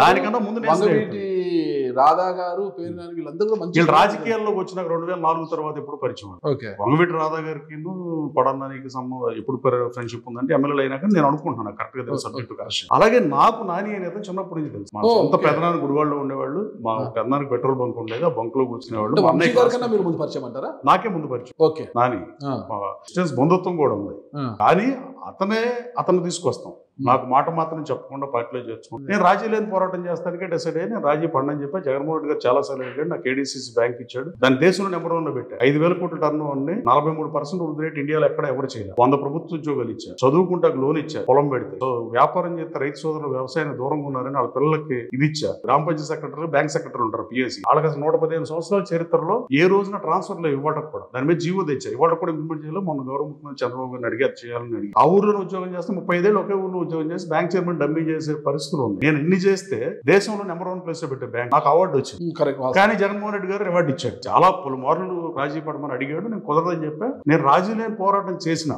దానికన్నా ముందు వంగవీటి రాధా గారు పేరు వీళ్ళందరూ కూడా మంచి రాజకీయాల్లోకి వచ్చినాక 2004 తర్వాత ఎప్పుడు పరిచయం. వంగవీటి రాధా గారికి పడన్నానికి ఎప్పుడు ఫ్రెండ్షిప్ ఉందంటే ఎమ్మెల్యేలు అయినాక నేను అనుకుంటున్నాను కరెక్ట్ గా తెలుసు సబ్జెక్ట్ కరెక్ట్. అలాగే నాకు నాని అనేది చిన్నప్పటి నుంచి తెలుసు. మా సొంత పెదనాన్న గుడివాడలో ఉండేవాళ్ళు, మా పెదనానికి పెట్రోల్ బంక్ ఉండేది, ఆ బంక్ లో కూర్చునేవాళ్ళు. నాకే ముందు పరిచయం నాని. బంధుత్వం కూడా ఉంది కానీ అతను తీసుకొస్తాం. నాకు మాట మాత్రం చెప్పకుండా పార్టీలో చేర్చుకుంటాను. నేను రాజీ లేని పోరాటం చేస్తానికే డిసైడ్ అయ్యి నేను రాజీ పడని చెప్పి జగన్మోహన్ రెడ్డి గారు చాలా సార్లు అడిగాడు. నాకు ఏడీసీసీ బ్యాంక్ ఇచ్చాడు. దాని దేశంలో నెంబర్ 1 లో పెట్టాడు. 5,000 కోట్ల టర్న్ ఓవర్ని 43% వృద్ధి రేట్ ఇండియాలో ఎక్కడ ఎవరు చేయలేదు. 100 ప్రభుత్వ ఉద్యోగాలు ఇచ్చారు. చదువుకుంటా లోన్ ఇచ్చారు. పొలం పెడితే వ్యాపారం చేస్తే రైతు సోదరులు వ్యవసాయానికి దూరంగా ఉన్నారని వాళ్ళ పిల్లలకి ఇది ఇచ్చారు. గ్రామ పంచాయతీ సెక్రటరీ, బ్యాంక్ సెక్రటరీ ఉంటారు పిఎస్సి. వాళ్ళకి 115 సంవత్సరాల చరిత్రలో ఏ రోజున ట్రాన్స్ఫర్ లో ఇవ్వడం కూడా దాని మీద జీవో తెచ్చారు. ఇవ్వడం కూడా ఇంప్లిమెంట్ చేయాలి. మొన్న గౌరవ ముఖ్యమంత్రి చంద్రబాబు గారిని అడిగి అది చేయాలని అడిగి ఆ ఊర్లో ఉద్యోగం చేస్తే 35 ఏళ్ళు ఒకే ఊర్లో ఉద్యోగం చేసి బ్యాంక్ డమ్మీ చేసే పరిస్థితులు ఉంది. నేను ఇన్ని చేస్తే దేశంలో నెంబర్ 1 ప్లేస్ లో పెట్టే బ్యాంక్ నాకు అవార్డు వచ్చింది. కానీ జగన్మోహన్ రెడ్డి గారు రివార్డు ఇచ్చాడు. చాలా పలుమార్లు రాజీ పడమని అడిగాడు. నేను కుదరదని చెప్పా. నేను రాజీ లేని పోరాటం చేసిన